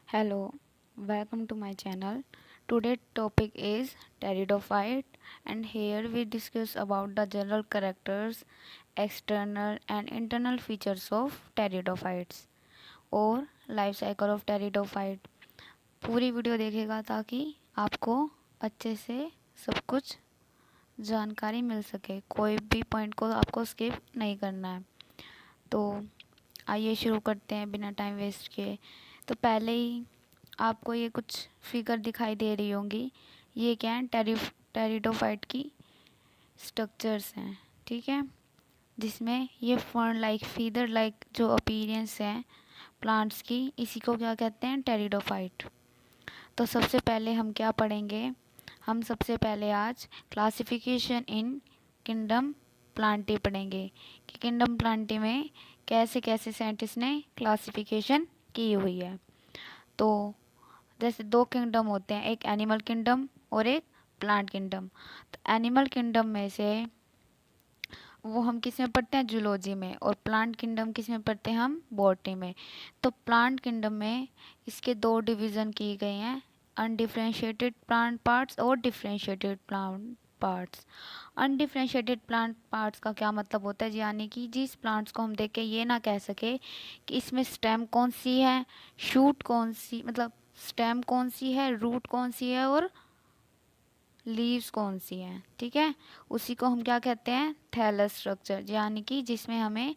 Hello, welcome to my channel. Today's topic is pteridophyte, and here we discuss about the general characters, external and internal features of pteridophytes और life cycle of pteridophyte. पूरी video देखिएगा ताकि आपको अच्छे से सब कुछ जानकारी मिल सके, कोई भी पॉइंट को आपको स्किप नहीं करना है। तो आइए शुरू करते हैं बिना टाइम वेस्ट किए। तो पहले ही आपको ये कुछ फिगर दिखाई दे रही होंगी। ये क्या है, टेरिडोफाइट की स्ट्रक्चर्स हैं, ठीक है, जिसमें ये फर्न लाइक फीदर लाइक जो अपीयरेंस है प्लांट्स की, इसी को क्या कहते हैं, टेरिडोफाइट। तो सबसे पहले हम क्या पढ़ेंगे, हम सबसे पहले आज क्लासिफिकेशन इन किंगडम प्लांटी पढ़ेंगे कि किंगडम प्लांटी में कैसे कैसे साइंटिस्ट ने क्लासिफिकेशन की हुई है। तो जैसे दो किंगडम होते हैं, एक एनिमल किंगडम और एक प्लांट किंगडम। तो एनिमल किंगडम में से वो हम किस में पढ़ते हैं, जूलॉजी में, और प्लांट किंगडम किस में पढ़ते हैं, हम बॉटनी में। तो प्लांट किंगडम में इसके दो डिवीज़न किए गए हैं, अनडिफरेंशिएटेड प्लांट पार्ट्स और differentiated plant parts. Undifferentiated plant parts का क्या मतलब होता है, यानी कि जिस प्लांट्स को हम देख के ये ना कह सके कि इसमें स्टेम कौन सी है, शूट कौन सी, मतलब स्टेम कौन सी है, रूट कौन सी है और लीव्स कौन सी हैं, ठीक है। उसी को हम क्या कहते हैं, थैलस स्ट्रक्चर, यानी कि जिसमें हमें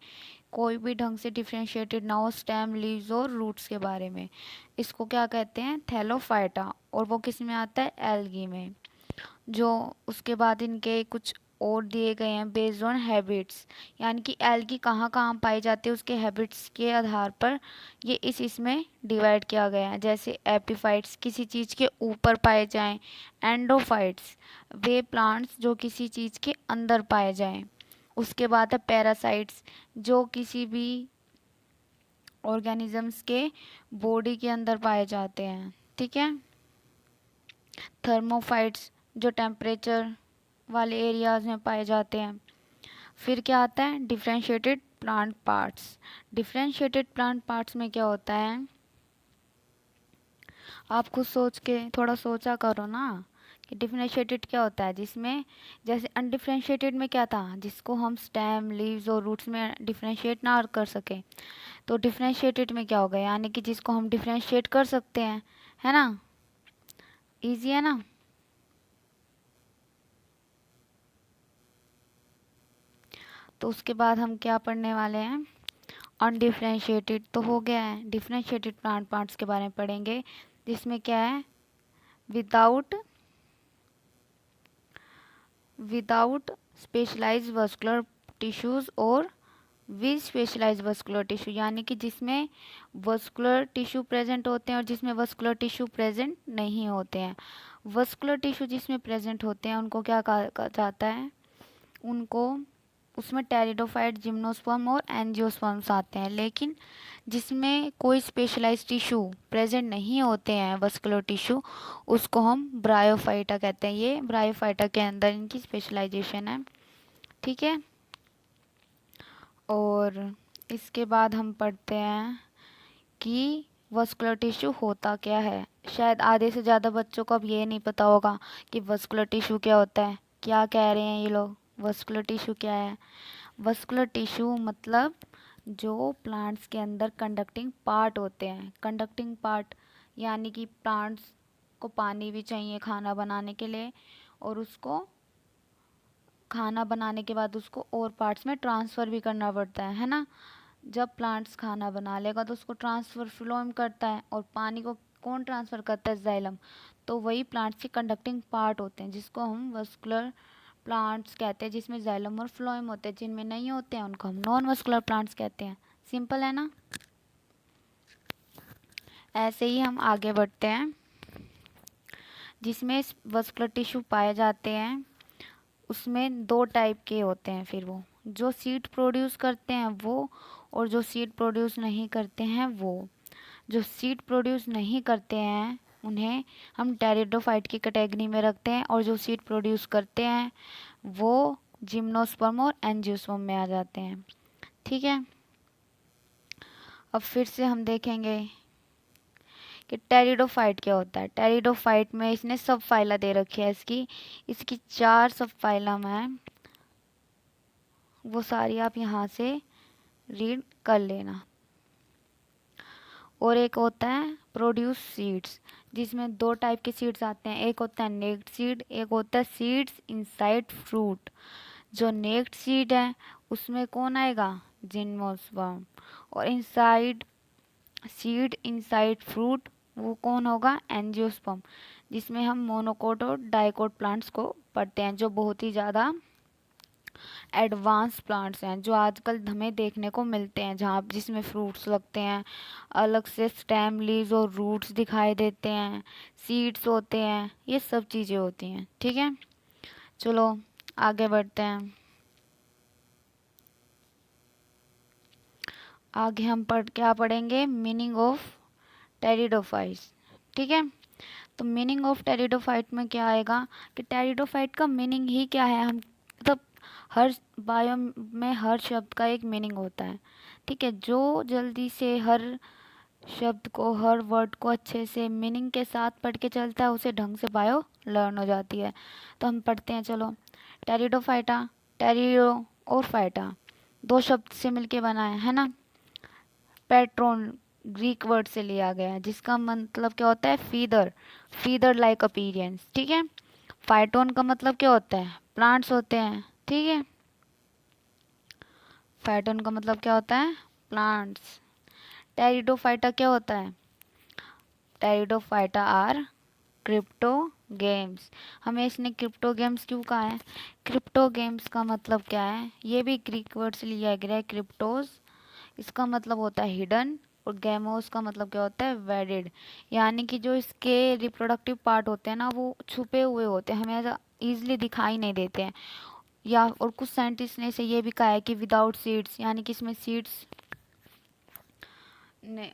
कोई भी ढंग से डिफ्रेंशिएटेड ना हो स्टेम, लीव्स और रूट्स के बारे में। इसको क्या कहते हैं, थैलोफाइटा। और वो किस में आता है, एल्गी में। जो उसके बाद इनके कुछ और दिए गए हैं बेस्ड ऑन हैबिट्स, यानी कि एल्गी कहाँ कहाँ पाई जाती है उसके हैबिट्स के आधार पर ये इसमें डिवाइड किया गया है। जैसे एपिफाइट्स किसी चीज़ के ऊपर पाए जाएं, एंडोफाइट्स वे प्लांट्स जो किसी चीज़ के अंदर पाए जाएं। उसके बाद है पैरासाइट्स जो किसी भी ऑर्गेनिजम्स के बॉडी के अंदर पाए जाते हैं, ठीक है। थर्मोफाइट्स जो टेम्परेचर वाले एरियाज में पाए जाते हैं। फिर क्या आता है, differentiated plant parts. Differentiated plant parts में क्या होता है, आप खुद सोच के थोड़ा सोचा करो ना कि डिफ्रेंशिएटेड क्या होता है, जिसमें जैसे अनडिफ्रेंशिएटेड में क्या था, जिसको हम स्टेम, लीव्स और रूट्स में डिफ्रेंशिएट ना कर सके। तो डिफ्रेंशिएटेड में क्या होगा, यानी कि जिसको हम डिफ्रेंशिएट कर सकते हैं, है ना, इजी है ना। तो उसके बाद हम क्या पढ़ने वाले हैं, अनडिफ्रेंशिएटेड तो हो गया है, डिफ्रेंशिएटेड प्लांट पार्ट्स के बारे में पढ़ेंगे, जिसमें क्या है, without without specialised vascular tissues और विद स्पेशलाइज्ड वस्कुलर टिश्यू, यानी कि जिसमें वस्कुलर टिश्यू प्रेजेंट होते हैं और जिसमें वस्कुलर टिश्यू प्रेजेंट नहीं होते हैं। वस्कुलर टिश्यू जिसमें प्रेजेंट होते हैं उनको क्या कहा जाता है, उनको उसमें टेरिडोफाइट, जिम्नोस्पर्म और एंजियोस्पर्म्स आते हैं। लेकिन जिसमें कोई स्पेशलाइज्ड टिश्यू प्रेजेंट नहीं होते हैं, वस्कुलर टिश्यू, उसको हम ब्रायोफाइटा कहते हैं। ये ब्रायोफाइटा के अंदर इनकी स्पेशलाइजेशन है, ठीक है। और इसके बाद हम पढ़ते हैं कि वस्कुलर टिश्यू होता क्या है। शायद आधे से ज़्यादा बच्चों को अब ये नहीं पता होगा कि वस्कुलर टिश्यू क्या होता है। क्या कह रहे हैं ये लोग, वस्कुलर टिश्यू क्या है। वस्कुलर टिश्यू मतलब जो प्लांट्स के अंदर कंडक्टिंग पार्ट होते हैं। कंडक्टिंग पार्ट यानी कि प्लांट्स को पानी भी चाहिए खाना बनाने के लिए, और उसको खाना बनाने के बाद उसको और पार्ट्स में ट्रांसफ़र भी करना पड़ता है ना। जब प्लांट्स खाना बना लेगा तो उसको ट्रांसफ़र फ्लोएम करता है, और पानी को कौन ट्रांसफ़र करता है, जाइलम। तो वही प्लांट्स के कंडक्टिंग पार्ट होते हैं जिसको हम वस्कुलर प्लांट्स कहते हैं, जिसमें जाइलम और फ्लोएम होते हैं। जिनमें नहीं होते हैं उनको हम नॉन वस्कुलर प्लांट्स कहते हैं। सिंपल है ना। ऐसे ही हम आगे बढ़ते हैं, जिसमें वस्कुलर टिश्यू पाए जाते हैं उसमें दो टाइप के होते हैं। फिर वो जो सीड प्रोड्यूस करते हैं वो, और जो सीड प्रोड्यूस नहीं करते हैं वो। जो सीड प्रोड्यूस नहीं करते हैं उन्हें हम टेरिडोफाइट की कैटेगरी में रखते हैं, और जो सीड प्रोड्यूस करते हैं वो जिम्नोस्पर्म और एंजियोस्पर्म में आ जाते हैं, ठीक है। अब फिर से हम देखेंगे कि टेरिडोफाइट क्या होता है। टेरिडोफाइट में इसने सब फाइला दे रखी है, इसकी इसकी 4 सब फाइलम है, वो सारी आप यहाँ से रीड कर लेना। और एक होता है प्रोड्यूस सीड्स, जिसमें 2 टाइप के सीड्स आते हैं, एक होता है नेक्ड सीड, एक होता है सीड्स इनसाइड फ्रूट। जो नेक्ड सीड है उसमें कौन आएगा, जिम्नोस्पर्म, और इनसाइड सीड इनसाइड फ्रूट वो कौन होगा, एंजियोस्पर्म, जिसमें हम मोनोकोट और डाइकोट प्लांट्स को पढ़ते हैं, जो बहुत ही ज़्यादा एडवांस प्लांट्स हैं जो आजकल हमें देखने को मिलते हैं, जहाँ जिसमें फ्रूट्स लगते हैं, अलग से स्टेम लीव्स और रूट्स दिखाई देते हैं, सीड्स होते हैं, ये सब चीज़ें होती हैं। ठीक है, चलो आगे बढ़ते हैं। आगे हम क्या पढ़ेंगे, मीनिंग ऑफ टेरिडोफाइट्स। ठीक है, तो मीनिंग ऑफ टेरिडोफाइट में क्या आएगा कि टेरिडोफाइट का मीनिंग ही क्या है, हम मतलब हर बायोम में हर शब्द का एक मीनिंग होता है। ठीक है, जो जल्दी से हर शब्द को, हर वर्ड को अच्छे से मीनिंग के साथ पढ़ के चलता है, उसे ढंग से बायो लर्न हो जाती है। तो हम पढ़ते हैं, चलो। टेरिडोफाइटा, टेरिडो और फाइटा 2 शब्द से मिलके बना है ना। पेट्रोन ग्रीक वर्ड से लिया गया है, जिसका मतलब क्या होता है, फीदर, फीदर लाइक अपीयरेंस। ठीक है, फाइटोन का मतलब क्या होता है, प्लांट्स होते हैं। ठीक है, फाइटोन का मतलब क्या होता है, प्लांट्स। टेरिडोफाइटा क्या होता है, टेरिडोफाइटा आर क्रिप्टो गेम्स। हमें इसने क्रिप्टो गेम्स क्यों कहा है, क्रिप्टो गेम्स का मतलब क्या है, ये भी ग्रीक वर्ड से लिया गया है, क्रिप्टोस, इसका मतलब होता है हिडन, और गैमोस का मतलब क्या होता है, वेडेड, यानी कि जो इसके रिप्रोडक्टिव पार्ट होते हैं ना वो छुपे हुए होते हैं, हमें ऐसा ईजिली दिखाई नहीं देते हैं। या और कुछ साइंटिस्ट ने इसे ये भी कहा है कि विदाउट सीड्स, यानी कि इसमें सीड्स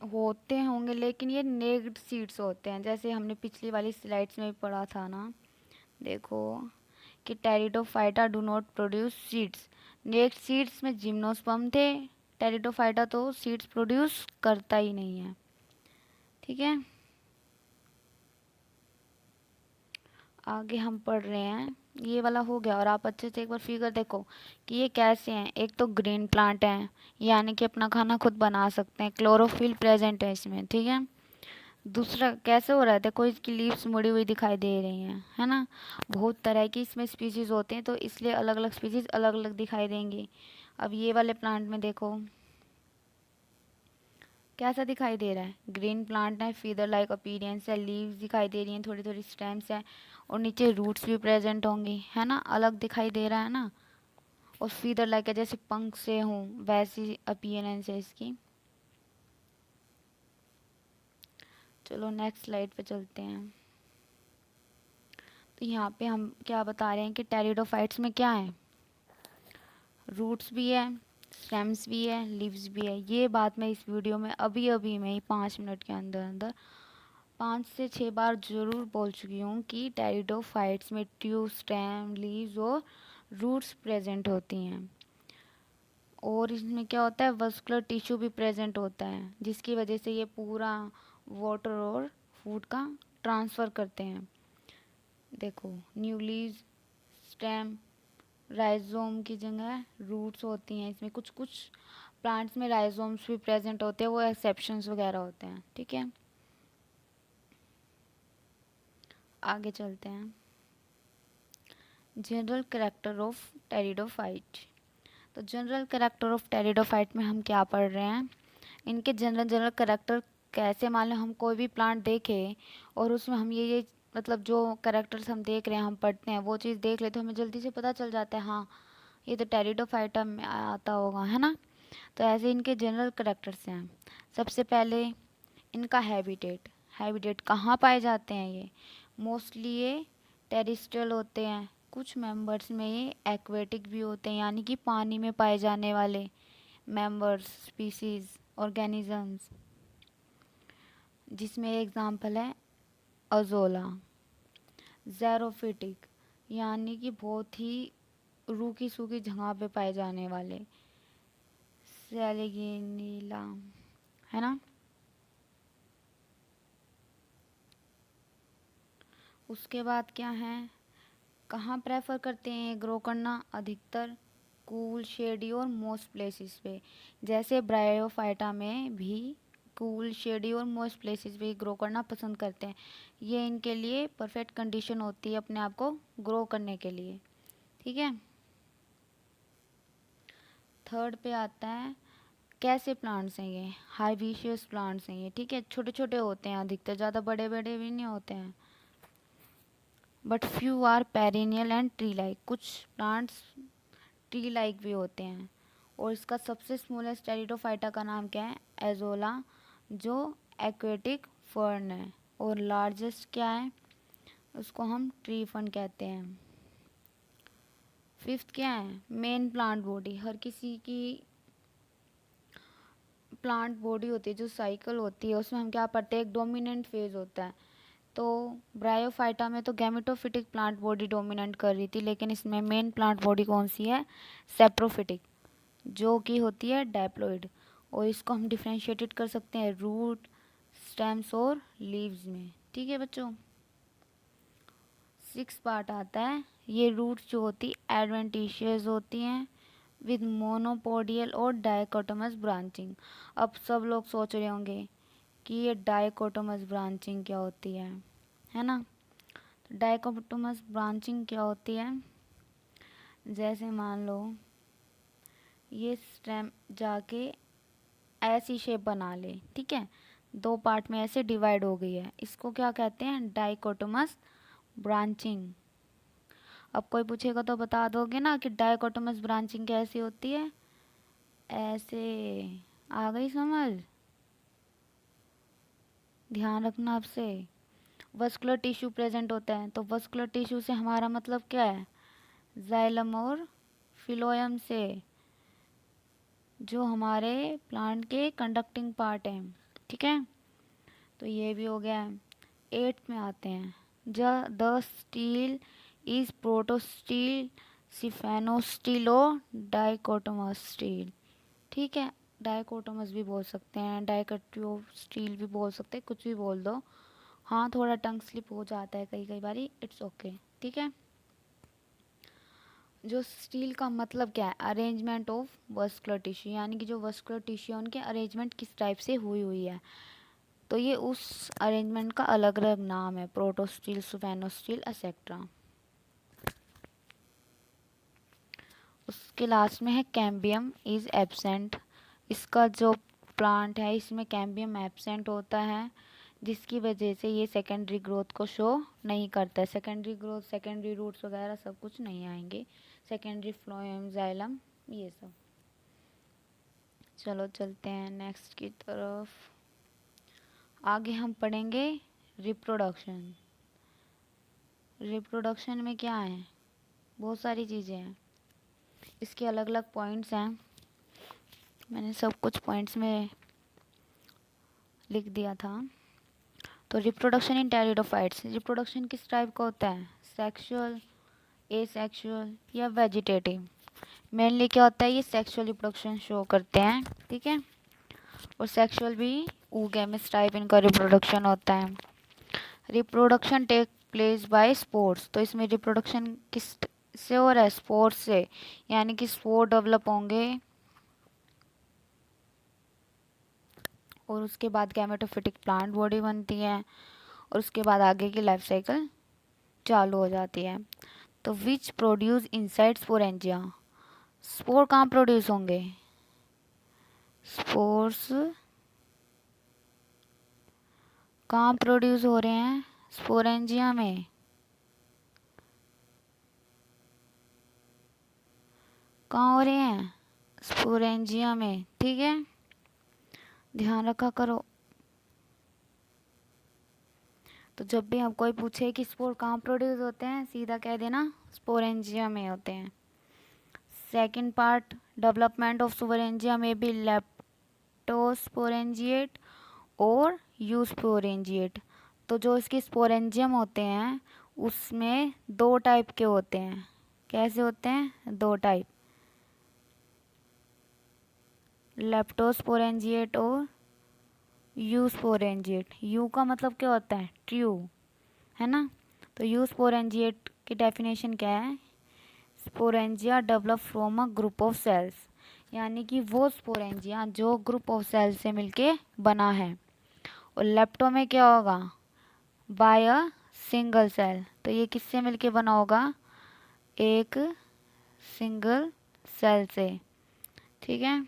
होते होंगे लेकिन ये नेक्ड सीड्स होते हैं, जैसे हमने पिछली वाली स्लाइड्स में भी पढ़ा था ना, देखो कि pteridophyta do not produce seeds. Naked seeds में जिम्नोस्पर्म थे, टेरिडोफाइटा तो सीड्स प्रोड्यूस करता ही नहीं है। ठीक है, आगे हम पढ़ रहे हैं, ये वाला हो गया। और आप अच्छे से एक बार फिगर देखो कि ये कैसे हैं। एक तो ग्रीन प्लांट है, यानी कि अपना खाना खुद बना सकते हैं, क्लोरोफिल प्रेजेंट है इसमें। ठीक है, दूसरा कैसे हो रहा है, देखो इसकी लीव्स मुड़ी हुई दिखाई दे रही हैं, है ना। बहुत तरह की इसमें स्पीसीज होते हैं, तो इसलिए अलग अलग स्पीसीज अलग अलग दिखाई देंगी। अब ये वाले प्लांट में देखो कैसा दिखाई दे रहा है, ग्रीन प्लांट है, फीदर लाइक अपीयरेंस है, लीव्स दिखाई दे रही हैं, थोड़ी थोड़ी स्टेम्स है, और नीचे रूट्स भी प्रेजेंट होंगी, है ना, अलग दिखाई दे रहा है ना। और फीदर लाइक है, जैसे पंख से हूँ वैसी अपीयरेंस है इसकी। चलो नेक्स्ट स्लाइड पे चलते हैं। तो यहाँ पे हम क्या बता रहे हैं कि टेरिडोफाइट्स में क्या है, रूट्स भी है, स्टेम्स भी है, लीव्स भी है। ये बात मैं इस वीडियो में अभी अभी में ही 5 मिनट के अंदर अंदर 5 से 6 बार जरूर बोल चुकी हूँ कि टेरिडोफाइट्स में ट्यूब, स्टेम, लीव्स और रूट्स प्रेजेंट होती हैं। और इसमें क्या होता है, वस्कुलर टिश्यू भी प्रेजेंट होता है, जिसकी वजह से ये पूरा वाटर और फूड का ट्रांसफ़र करते हैं। देखो न्यू लीव्स, स्टेम, राइजोम की जगह रूट्स होती हैं इसमें। कुछ कुछ प्लांट्स में राइजोम्स भी प्रेजेंट होते हैं, वो एक्सेप्शंस वगैरह होते हैं। ठीक है, आगे चलते हैं। General character of pteridophyte. तो जनरल कैरेक्टर ऑफ टेरिडोफाइट में हम क्या पढ़ रहे हैं, इनके जनरल जनरल कैरेक्टर कैसे, मान लो हम कोई भी प्लांट देखें और उसमें हम ये मतलब जो कैरेक्टर्स हम देख रहे हैं, हम पढ़ते हैं, वो चीज़ देख ले तो हमें जल्दी से पता चल जाता है, हाँ ये तो टेरिडोफाइटा में आता होगा, है ना। तो ऐसे इनके जनरल कैरेक्टर्स हैं। सबसे पहले इनका हैबिटेट, हैबिटेट कहाँ पाए जाते हैं ये, मोस्टली ये टेरिस्ट्रियल होते हैं, कुछ मेंबर्स में ये एक्वेटिक भी होते हैं, यानी कि पानी में पाए जाने वाले मेंबर्स, स्पीसीज, ऑर्गेनिजम्स, जिसमें एग्जांपल है अजोला। ज़ेरोफिटिक, यानी कि बहुत ही रूखी सूखी जगह पे पाए जाने वाले, सेलेगिनीला, है ना। उसके बाद क्या है, कहाँ प्रेफर करते हैं ग्रो करना, अधिकतर कूल शेडी और मोस्ट प्लेसेस पे। जैसे ब्रायोफाइटा में भी कूल शेडी और मोस्ट प्लेसेस पे ग्रो करना पसंद करते हैं। ये इनके लिए परफेक्ट कंडीशन होती है अपने आप को ग्रो करने के लिए। ठीक है। थर्ड पे आता है, कैसे प्लांट्स हैं ये, हार्बिशियस प्लांट्स हैं ये। ठीक है, छोटे छोटे होते हैं अधिकतर, ज़्यादा बड़े बड़े भी नहीं होते हैं। But few are perennial and tree like, कुछ प्लांट्स ट्री लाइक भी होते हैं। और इसका सबसे स्मॉलेस्ट टेरिडोफाइटा का नाम क्या है, एजोला, जो एक्वेटिक फर्न है। और लार्जेस्ट क्या है, उसको हम ट्री फर्न कहते हैं। फिफ्थ क्या है, मेन प्लांट बॉडी। हर किसी की प्लांट बॉडी होती है जो साइकिल होती है, उसमें हम क्या पढ़ते हैं, एक डोमिनेंट फेज होता है। तो ब्रायोफाइटा में तो गैमेटोफिटिक प्लांट बॉडी डोमिनेंट कर रही थी, लेकिन इसमें मेन प्लांट बॉडी कौन सी है, सेप्रोफिटिक, जो कि होती है डायप्लॉइड। और इसको हम डिफ्रेंशिएटेड कर सकते हैं रूट, स्टेम्स और लीव्स में। ठीक है बच्चों। सिक्स पार्ट आता है, ये रूट्स जो होती एडवेंटिशियस होती हैं विद मोनोपोडियल और डाइकोटोमस ब्रांचिंग। अब सब लोग सोच रहे होंगे कि ये डाइकोटोमस ब्रांचिंग क्या होती है ना। तो डाइकोटोमस ब्रांचिंग क्या होती है, जैसे मान लो ये स्टेम जाके ऐसी शेप बना ले, ठीक है, दो पार्ट में ऐसे डिवाइड हो गई है, इसको क्या कहते हैं, डाइकोटोमस ब्रांचिंग। अब कोई पूछेगा तो बता दोगे ना कि डाइकोटोमस ब्रांचिंग कैसी होती है, ऐसे। आ गई समझ, ध्यान रखना आपसे। वस्कुलर टिश्यू प्रेजेंट होता है, तो वस्कुलर टिश्यू से हमारा मतलब क्या है, जाइलम और फिलोयम से, जो हमारे प्लांट के कंडक्टिंग पार्ट हैं। ठीक है, तो ये भी हो गया। एट्थ में आते हैं, द स्टील इज प्रोटोस्टील, सिफेनोस्टील और डाइकोटोमस स्टील। ठीक है, डाइकोटोमस भी बोल सकते हैं, डाइकोटो स्टील भी बोल सकते हैं, कुछ भी बोल दो। हाँ, थोड़ा टंग स्लिप हो जाता है कई कई बारी, इट्स ओके। ठीक है, जो स्टील का मतलब क्या है, अरेंजमेंट ऑफ वस्कुलर टिश्यू, यानी कि जो वस्कुलर टिश्यू है उनके अरेंजमेंट किस टाइप से हुई हुई है, तो ये उस अरेंजमेंट का अलग अलग नाम है, प्रोटोस्टील, सुफेनोस्टील एक्सेट्रा। उसके लास्ट में है कैम्बियम इज एब्सेंट। इसका जो प्लांट है इसमें कैम्बियम एब्सेंट होता है, जिसकी वजह से ये सेकेंडरी ग्रोथ को शो नहीं करता है। सेकेंडरी ग्रोथ, सेकेंडरी रूट्स वगैरह सब कुछ नहीं आएंगे, सेकेंडरी फ्लोएम, जाइलम, ये सब। चलो चलते हैं नेक्स्ट की तरफ। आगे हम पढ़ेंगे रिप्रोडक्शन। रिप्रोडक्शन में क्या है, बहुत सारी चीज़ें हैं, इसके अलग अलग पॉइंट्स हैं, मैंने सब कुछ पॉइंट्स में लिख दिया था। तो रिप्रोडक्शन इन टेरिडोफाइट्स, रिप्रोडक्शन किस टाइप का होता है, सेक्सुअल, एसेक्सुअल या वेजिटेटिव। मेनली क्या होता है, ये सेक्सुअल रिप्रोडक्शन शो करते हैं। ठीक है, और सेक्सुअल भी ऊगेमिस टाइप इनका रिप्रोडक्शन होता है। Reproduction take place by spores, तो इसमें रिप्रोडक्शन किस से हो रहा है, स्पोर्स से, यानी कि स्पोर डेवलप होंगे और उसके बाद गैमेटोफिटिक प्लांट बॉडी बनती है, और उसके बाद आगे की लाइफ साइकिल चालू हो जाती है। तो which produce inside sporangia, spore कहाँ प्रोड्यूस होंगे, स्पोर्स कहाँ प्रोड्यूस हो रहे हैं, स्पोरेंजिया में। कहाँ हो रहे हैं, स्पोरेंजिया में। ठीक है, ध्यान रखा करो। तो जब भी हम कोई पूछे कि स्पोर कहाँ प्रोड्यूस होते हैं, सीधा कह देना स्पोरेंजिया में होते हैं। Second part, development of sporangia में भी लेप्टोस्पोरेंजिएट और यूस्पोरेंजिएट। तो जो इसके स्पोरेंजियम होते हैं उसमें दो टाइप के होते हैं। कैसे होते हैं, दो टाइप, लेप्टोस्पोरेंजिएट और यूस्पोरेंजिएट। यू का मतलब क्या होता है, ट्रू, है ना, तो यू स्पोरेंजिया की डेफिनेशन क्या है? Sporangia develop from a group of cells, यानी कि वो स्पोरेंजिया जो ग्रुप ऑफ सेल्स से मिलके बना है। और लेप्टो में क्या होगा? By a single cell. तो ये किससे मिलके बना होगा? एक सिंगल सेल से। ठीक है।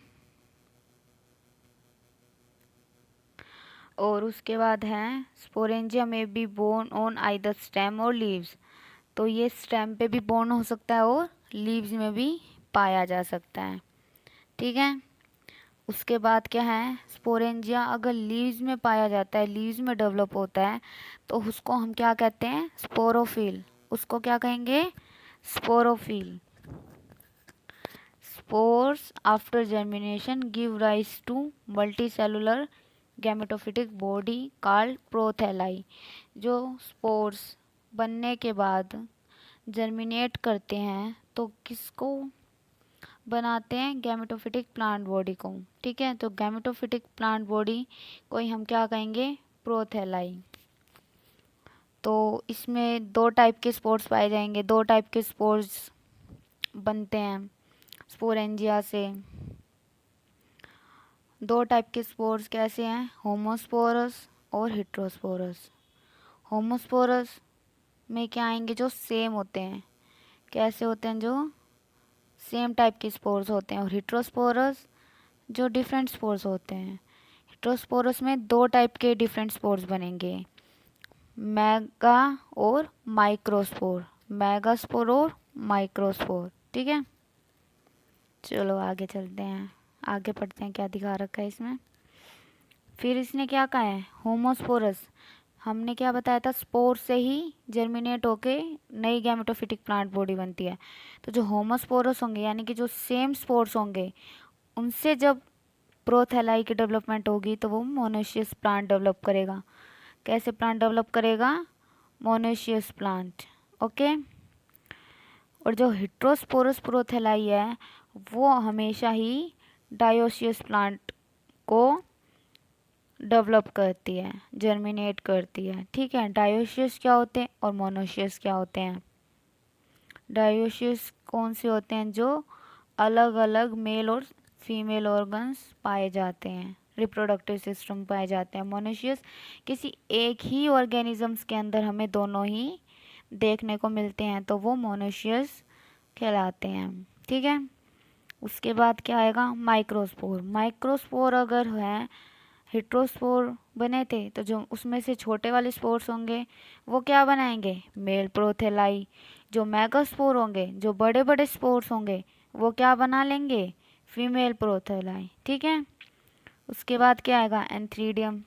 और उसके बाद है स्पोरेंजिया में be borne on either stem और लीव्स। तो ये स्टेम पे भी बोर्न हो सकता है और लीव्स में भी पाया जा सकता है। ठीक है। उसके बाद क्या है? स्पोरेंजिया अगर लीव्स में पाया जाता है, लीव्स में डेवलप होता है, तो उसको हम क्या कहते हैं? स्पोरोफिल। उसको क्या कहेंगे? Sporophyll. Spores after germination give rise to multicellular gametophytic body called prothalli. जो स्पोर्स बनने के बाद जर्मिनेट करते हैं तो किसको बनाते हैं? गैमेटोफिटिक प्लांट बॉडी को। ठीक है। तो गैमेटोफिटिक प्लांट बॉडी को ही हम क्या कहेंगे? प्रोथेलाई। तो इसमें दो टाइप के स्पोर्स पाए जाएंगे, दो टाइप के स्पोर्स बनते हैं स्पोरेंजिया से। दो टाइप के स्पोर्स कैसे हैं? होमोस्पोरस और हेट्रोस्पोरस। होमोस्पोरस में क्या आएंगे? जो सेम होते हैं। कैसे होते हैं? जो सेम टाइप के स्पोर्स होते हैं। और हेट्रोस्पोरस जो डिफरेंट स्पोर्स होते हैं। हेट्रोस्पोरस में दो टाइप के डिफरेंट स्पोर्स बनेंगे, मेगा और माइक्रोस्पोर। मेगास्पोर और माइक्रोस्पोर। ठीक है। चलो आगे चलते हैं, आगे पढ़ते हैं क्या दिखा रखा है इसमें। फिर इसने क्या कहा है? होमोस्पोरस हमने क्या बताया था? स्पोर से ही जर्मिनेट होके नई गैमेटोफिटिक प्लांट बॉडी बनती है। तो जो होमोस्पोरस होंगे यानी कि जो सेम स्पोर्स होंगे, उनसे जब प्रोथेलाई की डेवलपमेंट होगी तो वो मोनोशियस प्लांट डेवलप करेगा। कैसे प्लांट डेवलप करेगा? Monoecious plant. ओके। और जो हेट्रोस्पोरस प्रोथेलाई है वो हमेशा ही डायोशियस प्लांट को डेवलप करती है, जर्मिनेट करती है। ठीक है। डायोशियस क्या होते हैं और मोनोशियस क्या होते हैं? डायोशियस कौन से होते हैं? जो अलग अलग मेल और फीमेल ऑर्गन्स पाए जाते हैं, रिप्रोडक्टिव सिस्टम पाए जाते हैं। मोनोशियस किसी एक ही ऑर्गेनिजम्स के अंदर हमें दोनों ही देखने को मिलते हैं, तो वो मोनोशियस कहलाते हैं। ठीक है। उसके बाद क्या आएगा? माइक्रोस्पोर। माइक्रोस्पोर अगर है, हेट्रोस्पोर बने थे तो जो उसमें से छोटे वाले स्पोर्स होंगे वो क्या बनाएंगे? मेल प्रोथेलाई। जो मेगास्पोर होंगे, जो बड़े बड़े स्पोर्स होंगे, वो क्या बना लेंगे? फीमेल प्रोथेलाई। ठीक है। उसके बाद क्या आएगा? एंथ्रीडियम।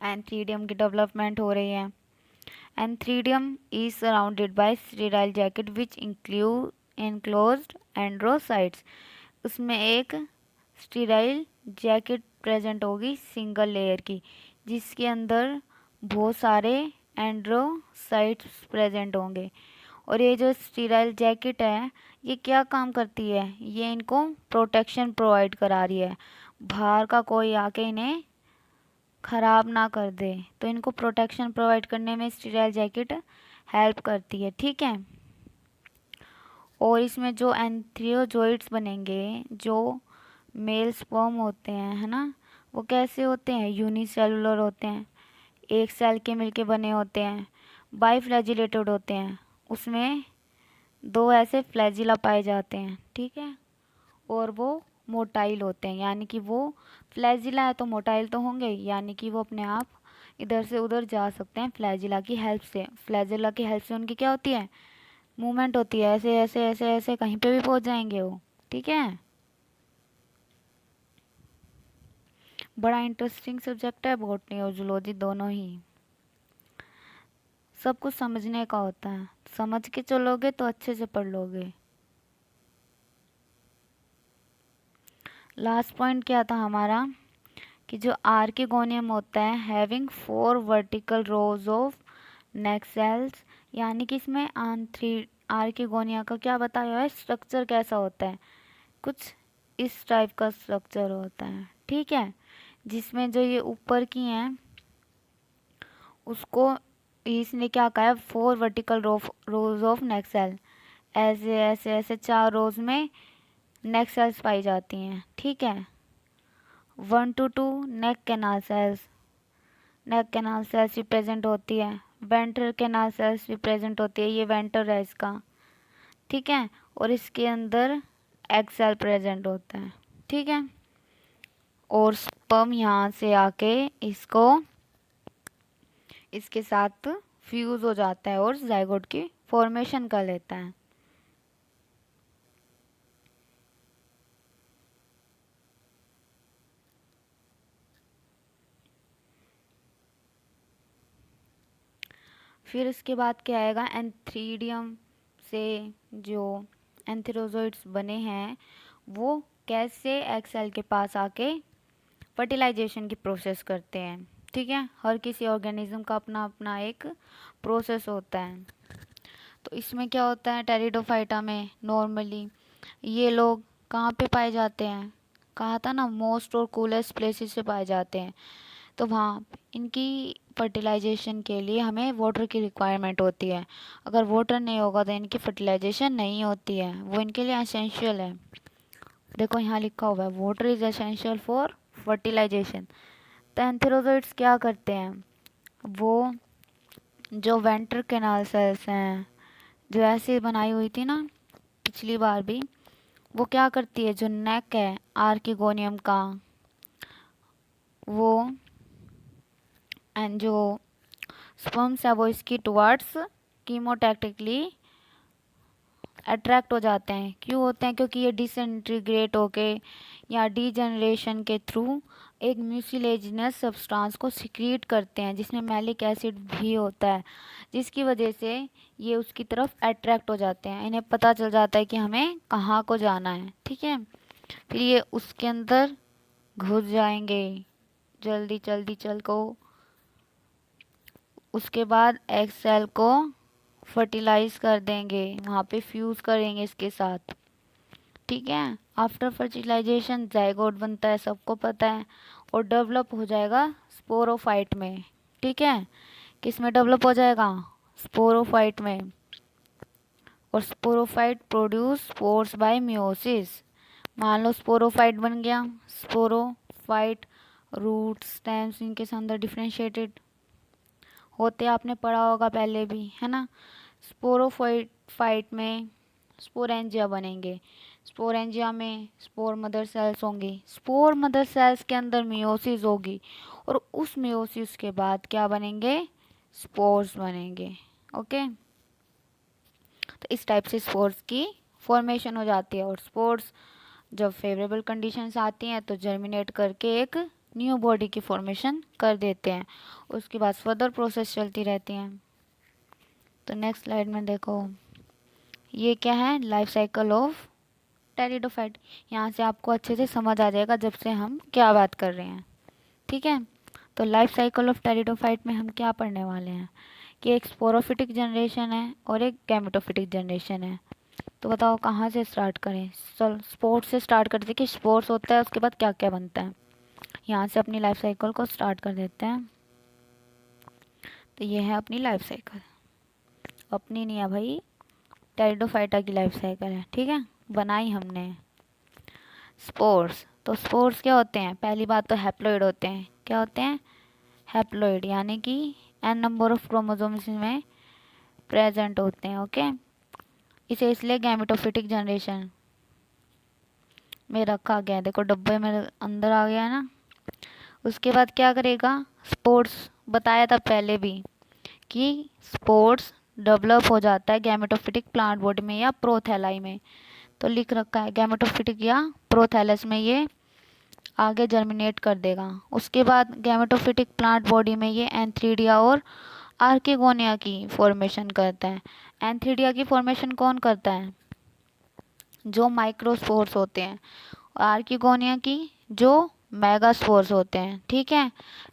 एंथ्रीडियम की डेवलपमेंट हो रही है। Antheridium is surrounded by sterile jacket which include enclosed androcytes. उसमें एक स्टेराइल जैकेट प्रेजेंट होगी सिंगल लेयर की, जिसके अंदर बहुत सारे एंड्रोसाइट्स प्रेजेंट होंगे। और ये जो स्टेराइल जैकेट है ये क्या काम करती है? ये इनको प्रोटेक्शन प्रोवाइड करा रही है, बाहर का कोई आके इन्हें खराब ना कर दे। तो इनको प्रोटेक्शन प्रोवाइड करने में स्टेराइल जैकेट हेल्प करती है। ठीक है। और इसमें जो एंथ्रियोजोइड्स बनेंगे, जो मेल स्पर्म होते हैं, है ना, वो कैसे होते हैं? यूनिसेलुलर होते हैं, एक सेल के मिलके बने होते हैं। बाईफ्लैजिलेटेड होते हैं, उसमें दो ऐसे फ्लैजिला पाए जाते हैं। ठीक है। और वो मोटाइल होते हैं, यानी कि वो फ्लैजिला है तो मोटाइल तो होंगे, यानी कि वो अपने आप इधर से उधर जा सकते हैं फ्लैजिला की हेल्प से। फ्लैजिला की हेल्प से उनकी क्या होती है? मूवमेंट होती है, ऐसे ऐसे ऐसे ऐसे कहीं पे भी पहुंच जाएंगे वो। ठीक है। बड़ा इंटरेस्टिंग सब्जेक्ट है बॉटनी और जूलॉजी दोनों ही। सब कुछ समझने का होता है, समझ के चलोगे तो अच्छे से पढ़ लोगे। लास्ट पॉइंट क्या था हमारा? कि जो आर्किगोनियम होता है having 4 vertical rows of neck cells, यानी कि इसमें आंथ्री आर्किगोनिया का क्या बताया है? स्ट्रक्चर कैसा होता है? कुछ इस टाइप का स्ट्रक्चर होता है। ठीक है। जिसमें जो ये ऊपर की हैं उसको इसने क्या कहा है, 4 vertical rows of neck cell, ऐसे ऐसे ऐसे 4 रोज में नेक सेल्स पाई जाती हैं, ठीक है। 1 to 2 neck canal cells, neck canal cells भी प्रेजेंट होती है। वेंट्रल कैनाल सेल्स भी प्रेजेंट होती है, ये वेंटर है इसका, ठीक है। और इसके अंदर एग सेल प्रेजेंट होता है, ठीक है। और स्पर्म यहाँ से आके इसको इसके साथ फ्यूज हो जाता है और जाइगोट की फॉर्मेशन कर लेता है। फिर इसके बाद क्या आएगा, एंथ्रीडियम से जो एंथेरोजोइड्स बने हैं वो कैसे एग सेल के पास आके फर्टिलाइजेशन की प्रोसेस करते हैं, ठीक है। हर किसी ऑर्गेनिज्म का अपना अपना एक प्रोसेस होता है। तो इसमें क्या होता है, टेरिडोफाइटा में नॉर्मली ये लोग कहाँ पे पाए जाते हैं, कहा था ना मोस्ट और कूलेस्ट प्लेसेस से पाए जाते हैं। तो वहाँ इनकी फर्टिलाइजेशन के लिए हमें वाटर की रिक्वायरमेंट होती है। अगर वाटर नहीं होगा तो इनकी फर्टिलाइजेशन नहीं होती है, वो इनके लिए एसेंशियल है। देखो यहाँ लिखा हुआ है water is essential for fertilisation. तो एंथेरोजोइड्स क्या करते हैं, वो जो वेंट्रल कैनाल सेल्स हैं जो ऐसे बनाई हुई थी ना पिछली बार भी, वो क्या करती है, जो नेक है आर्किगोनियम का, वो एंड जो स्पर्म्स है वो इसकी टुवर्ड्स कीमोटैक्टिकली अट्रैक्ट हो जाते हैं। क्यों होते हैं, क्योंकि ये डिसइंटीग्रेट होके या डीजनरेशन के थ्रू एक म्यूसिलेजिनस सब्सटेंस को सिक्रीट करते हैं जिसमें मैलिक एसिड भी होता है, जिसकी वजह से ये उसकी तरफ अट्रैक्ट हो जाते हैं। इन्हें पता चल जाता है कि हमें कहाँ को जाना है, ठीक है। फिर ये उसके अंदर घुस जाएंगे जल्दी जल्दी चल को। उसके बाद एग सेल को फर्टिलाइज कर देंगे, वहाँ पे फ्यूज करेंगे इसके साथ, ठीक है। आफ्टर फर्टिलाइजेशन जाइगोट बनता है, सबको पता है, और डेवलप हो जाएगा स्पोरोफाइट में, ठीक है। किस में डेवलप हो जाएगा, स्पोरोफाइट में। और sporophyte produce spores bye meiosis. मान लो स्पोरोफाइट बन गया, स्पोरोफाइट रूट स्टेम्स इनके अंदर डिफ्रेंशिएटेड होते, आपने पढ़ा होगा पहले भी, है ना। स्पोरोफाइट में स्पोरेंजिया बनेंगे, स्पोरेंजिया में स्पोर मदर सेल्स होंगी, स्पोर मदर सेल्स के अंदर मियोसिस होगी, और उस मियोसिस के बाद क्या बनेंगे, स्पोर्स बनेंगे, ओके। तो इस टाइप से स्पोर्स की फॉर्मेशन हो जाती है। और स्पोर्स जब फेवरेबल कंडीशंस आती हैं तो जर्मिनेट करके एक न्यू बॉडी की फॉर्मेशन कर देते हैं। उसके बाद फर्दर प्रोसेस चलती रहती हैं। तो नेक्स्ट स्लाइड में देखो, ये क्या है, लाइफ साइकिल ऑफ टेरिडोफाइट। यहाँ से आपको अच्छे से समझ आ जाएगा जब से हम क्या बात कर रहे हैं, ठीक है। तो लाइफ साइकिल ऑफ टेरिडोफाइट में हम क्या पढ़ने वाले हैं कि एक स्पोरोफिटिक जनरेशन है और एक गैमेटोफिटिक जनरेशन है। तो बताओ कहाँ से स्टार्ट करें, चल स्पोर्ट्स से स्टार्ट करते हैं कि स्पोर्ट्स होता है उसके बाद क्या क्या बनता है। यहाँ से अपनी लाइफ साइकिल को स्टार्ट कर देते हैं। तो ये है अपनी लाइफ साइकिल, अपनी नहीं है भाई, टेरिडोफाइटा की लाइफ साइकिल है, ठीक है, बनाई हमने। स्पोर्स, तो स्पोर्स क्या होते हैं, पहली बात तो हैप्लॉइड होते हैं। क्या होते हैं, हैप्लॉइड, यानी कि एन नंबर ऑफ क्रोमोसोम्स में प्रेजेंट होते हैं, ओके। इसे इसलिए गैमेटोफिटिक जनरेशन में रखा गया है, देखो डब्बे में अंदर आ गया है ना। उसके बाद क्या करेगा, स्पोर्ट्स बताया था पहले भी कि स्पोर्ट्स डेवलप हो जाता है गैमेटोफिटिक प्लांट बॉडी में या प्रोथैलाई में। तो लिख रखा है गैमेटोफिटिक या प्रोथैलस में ये आगे जर्मिनेट कर देगा। उसके बाद गैमेटोफिटिक प्लांट बॉडी में ये एंथ्रीडिया और आर्किगोनिया की फॉर्मेशन करता है। एंथ्रीडिया की फॉर्मेशन कौन करता है, जो माइक्रोस्पोर्स होते हैं, और आर्किगोनिया की जो मेगास्पोर्स होते हैं, ठीक है।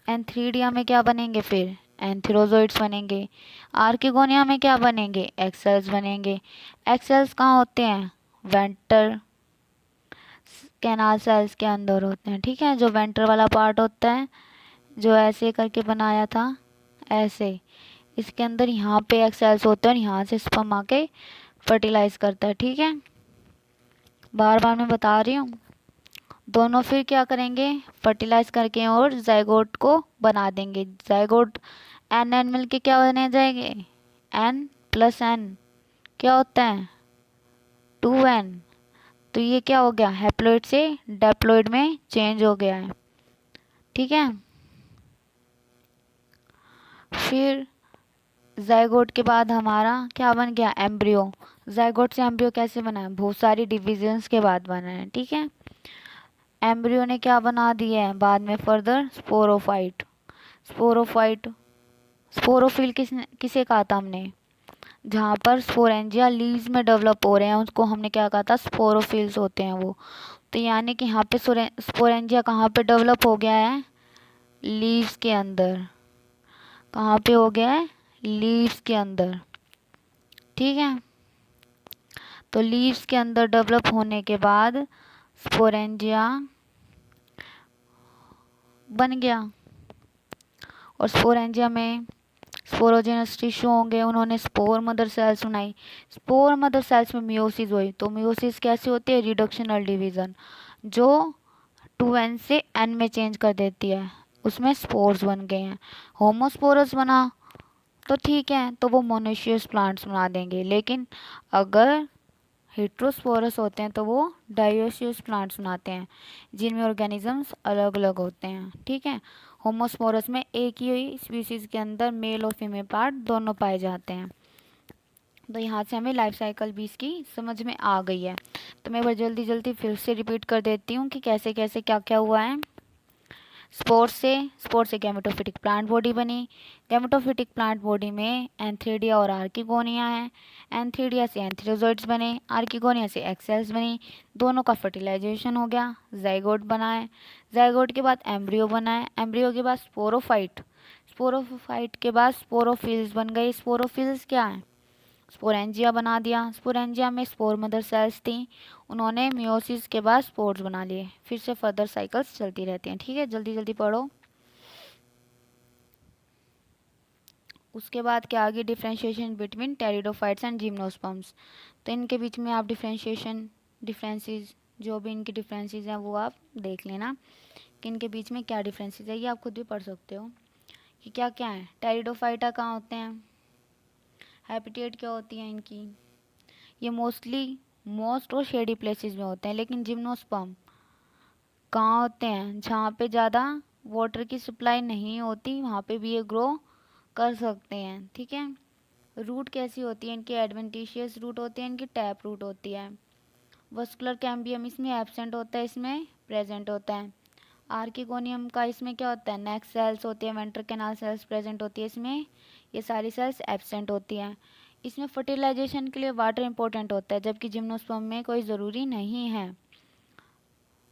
एंथ्रीडिया में क्या बनेंगे, फिर एंथेरोजोइड्स बनेंगे। आर्किगोनिया में क्या बनेंगे, एक्सेल्स बनेंगे। एक्सेल्स कहाँ होते हैं, वेंटर कैनाल सेल्स के अंदर होते हैं, ठीक है। जो वेंटर वाला पार्ट होता है जो ऐसे करके बनाया था, ऐसे इसके अंदर यहाँ पे एग सेल्स होते हैं और यहाँ से स्पर्म आके फर्टिलाइज करता है। ठीक है, बार बार मैं बता रही हूँ। दोनों फिर क्या करेंगे, फर्टिलाइज करके और जाइगोट को बना देंगे। जाइगोट एन एन मिल के क्या बने जाएंगे, एन प्लस एन क्या होता है 2n। तो ये क्या हो गया, हैप्लॉइड से डैप्लॉइड में चेंज हो गया है। ठीक है, फिर जाइगोट के बाद हमारा क्या बन गया, एम्ब्रियो। जाइगोट से एम्ब्रियो कैसे बना है, बहुत सारी डिविजन्स के बाद बना है। ठीक है, एम्ब्रियो ने क्या बना दिया है बाद में फर्दर, स्पोरोफाइट। स्पोरोफाइट, स्पोरोफिल किसे कहा था हमने, जहाँ पर स्पोरेंजिया लीव्स में डेवलप हो रहे हैं उसको हमने क्या कहा था, स्पोरोफिल्स होते हैं वो। तो यानी कि यहाँ पे स्पोरेंजिया कहाँ पे डेवलप हो गया है, लीव्स के अंदर। कहाँ पे हो गया है, लीव्स के अंदर। ठीक है, तो लीव्स के अंदर डेवलप होने के बाद स्पोरेंजिया बन गया। और स्पोरेंजिया में स्पोरोजेनस टिश्यू होंगे, उन्होंने स्पोर मदर सेल्स बनाई। स्पोर मदर सेल्स में मियोसिस हुई। तो मियोसिस कैसे होती है, रिडक्शनल डिवीजन, जो 2n से n में चेंज कर देती है। उसमें स्पोर्स बन गए हैं। होमोस्पोरस बना तो ठीक है, तो वो मोनोशियस प्लांट्स बना देंगे। लेकिन अगर हेट्रोस्पोरस होते हैं तो वो डायोशियस प्लांट्स बनाते हैं, जिनमें ऑर्गेनिजम्स अलग अलग होते हैं। ठीक है, होमोस्पोरस में एक ही स्पीसीज के अंदर मेल और फीमेल पार्ट दोनों पाए जाते हैं। तो यहाँ से हमें लाइफ साइकिल भी इसकी समझ में आ गई है। तो मैं एक बार जल्दी जल्दी फिर से रिपीट कर देती हूँ कि कैसे कैसे क्या क्या हुआ है। स्पोर से गैमेटोफिटिक प्लांट बॉडी बनी। गैमेटोफिटिक प्लांट बॉडी में एंथीडिया और आर्किगोनिया है। एंथीडिया से एंथीरोजोइड्स बने, आर्किगोनिया से एग सेल्स बनी। दोनों का फर्टिलाइजेशन हो गया, जाइगोट बना है। जाइगोट के बाद एम्ब्रियो बना है। एम्ब्रियो के बाद स्पोरोफाइट। स्पोरोफाइट के बाद स्पोरोफिल्स बन गई। स्पोरोफिल्स क्या है, स्पोरेंजिया बना दिया। स्पोरेंजिया में स्पोर मदर सेल्स थी, उन्होंने मियोसिस के बाद स्पोर्स बना लिए। फिर से फर्दर साइकिल्स चलती रहती हैं। ठीक है, जल्दी जल्दी पढ़ो। उसके बाद क्या आगे, differentiation between pteridophytes and gymnosperms. तो इनके बीच में आप डिफरेंसेस जो भी इनके डिफरेंसेस हैं वो आप देख लेना कि इनके बीच में क्या डिफरेंसेस है। ये आप खुद भी पढ़ सकते हो कि क्या क्या है। टेरिडोफाइटा कहाँ होते हैं, हैबिटेट क्या होती है इनकी, ये मोस्ट और शेडी प्लेसेस में होते हैं। लेकिन जिम्नोस्पर्म कहाँ होते हैं, जहाँ पे ज़्यादा वाटर की सप्लाई नहीं होती वहाँ पे भी ये ग्रो कर सकते हैं। ठीक है, रूट कैसी होती है इनकी, एडवेंटिशियस रूट होती है इनकी, टैप रूट होती है। वस्कुलर कैम्बियम इसमें एब्सेंट होता है, इसमें प्रेजेंट होता है। आर्किगोनियम का इसमें क्या होता है, नेक सेल्स होती है, वेंट्रल कैनाल सेल्स प्रेजेंट होती है, इसमें ये सारी सेल्स एब्सेंट होती हैं। इसमें फर्टिलाइजेशन के लिए वाटर इंपॉर्टेंट होता है, जबकि जिम्नोस्पर्म में कोई ज़रूरी नहीं है।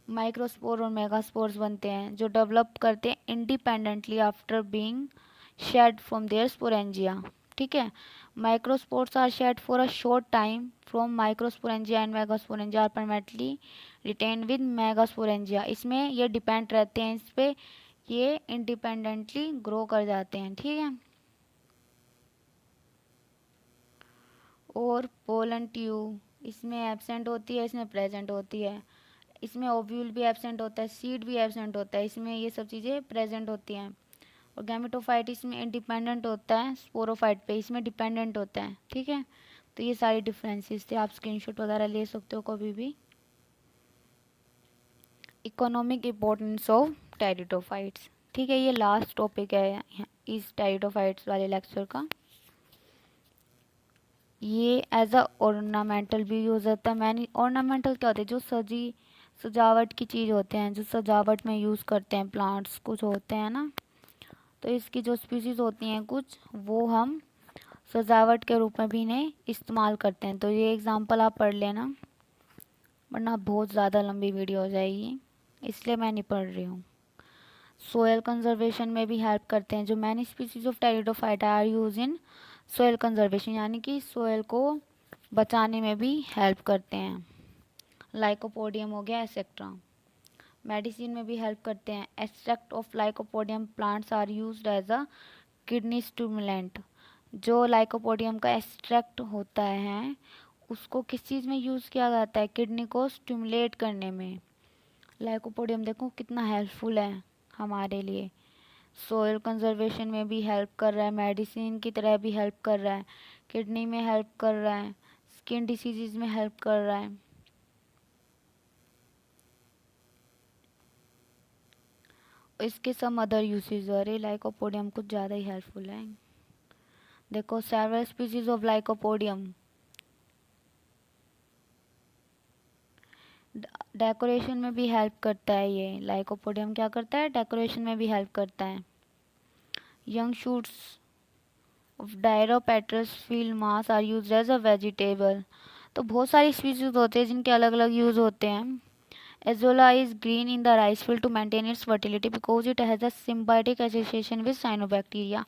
माइक्रोस्पोर और मेगास्पोर्स बनते हैं जो डेवलप करते हैं independently after being shed from their sporangia. ठीक है, microspores are shed for a short time from microsporangia and megasporangia are permanently retained with megasporangia. इसमें ये डिपेंड रहते हैं इस पे, ये इंडिपेंडेंटली ग्रो कर जाते हैं। ठीक है, और पोलन ट्यूब इसमें एब्सेंट होती है, इसमें प्रेजेंट होती है। इसमें ओव्यूल भी एब्सेंट होता है, सीड भी एब्सेंट होता है, इसमें ये सब चीज़ें प्रेजेंट होती हैं। और गैमेटोफाइट इसमें इंडिपेंडेंट होता है स्पोरोफाइट पे, इसमें डिपेंडेंट होता है। ठीक है, तो ये सारी डिफरेंसेस थे, आप स्क्रीनशॉट वगैरह ले सकते हो कभी भी। Economic importance of pteridophytes. ठीक है, ये लास्ट टॉपिक है इस टेरिडोफाइट्स वाले लेक्चर का। ये एज अ ऑर्नामेंटल भी यूज होता है। मैंने ऑर्नामेंटल क्या होते हैं, जो सजावट की चीज़ होते हैं, जो सजावट में यूज़ करते हैं प्लांट्स कुछ होते हैं ना, तो इसकी जो स्पीसीज होती हैं कुछ, वो हम सजावट के रूप में भी इन्हें इस्तेमाल करते हैं। तो ये एग्जांपल आप पढ़ लेना, वरना बहुत ज़्यादा लंबी वीडियो हो जाएगी, इसलिए मैं नहीं पढ़ रही हूँ। सोयल कंजर्वेशन में भी हेल्प करते हैं। जो many species of pteridophyta are use in soil conservation, यानी कि सोयल को बचाने में भी हेल्प करते हैं। लाइकोपोडियम हो गया एक्सेट्रा। मेडिसिन में भी हेल्प करते हैं। Extract of lycopodium plants are used as a kidney stimulant. जो लाइकोपोडियम का एक्सट्रैक्ट होता है उसको किस चीज़ में यूज़ किया जाता है? किडनी को स्टिमुलेट करने में। लाइकोपोडियम देखो कितना हेल्पफुल है हमारे लिए। सोयल कंजर्वेशन में भी हेल्प कर रहा है, मेडिसिन की तरह भी हेल्प कर रहा है, किडनी में हेल्प कर रहा है, स्किन डिसीजेज में हेल्प कर रहा है। इसके सम अदर यूसेज अरे लाइकोपोडियम कुछ ज़्यादा ही हेल्पफुल है। देखो several species of lycopodium. Decoration में भी हेल्प करता है ये लाइकोपोडियम। क्या करता है? डेकोरेशन में भी हेल्प करता है। Young shoots of Dryopteris filix mas are used as a vegetable. तो बहुत सारी स्पीसीज होते हैं जिनके अलग अलग यूज़ होते हैं। Azolla is green in the rice field to maintain its fertility because it has a symbiotic association with cyanobacteria.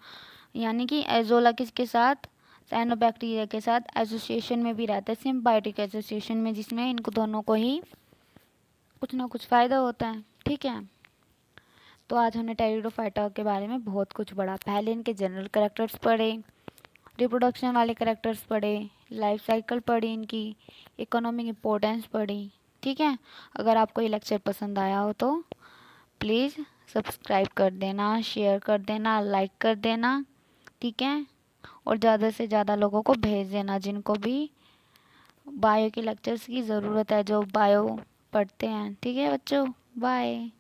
यानी कि एजोला किसके साथ? साइनोबैक्टीरिया के साथ एसोसिएशन में भी रहता है, सिम्बायोटिक एसोसिएशन में, जिसमें इनको दोनों को ही कुछ ना कुछ फ़ायदा होता है। ठीक है, तो आज हमने टेरिडोफाइटा के बारे में बहुत कुछ पढ़ा। पहले इनके जनरल कैरेक्टर्स पढ़े, रिप्रोडक्शन वाले कैरेक्टर्स पढ़े, लाइफ साइकिल पढ़ी, इनकी इकोनॉमिक इम्पोर्टेंस पढ़ी। ठीक है, अगर आपको ये लेक्चर पसंद आया हो तो प्लीज़ सब्सक्राइब कर देना, शेयर कर देना, लाइक कर देना। ठीक है, और ज़्यादा से ज़्यादा लोगों को भेज देना जिनको भी बायो के लेक्चर्स की ज़रूरत है, जो बायो पढ़ते हैं। ठीक है बच्चों, बाय।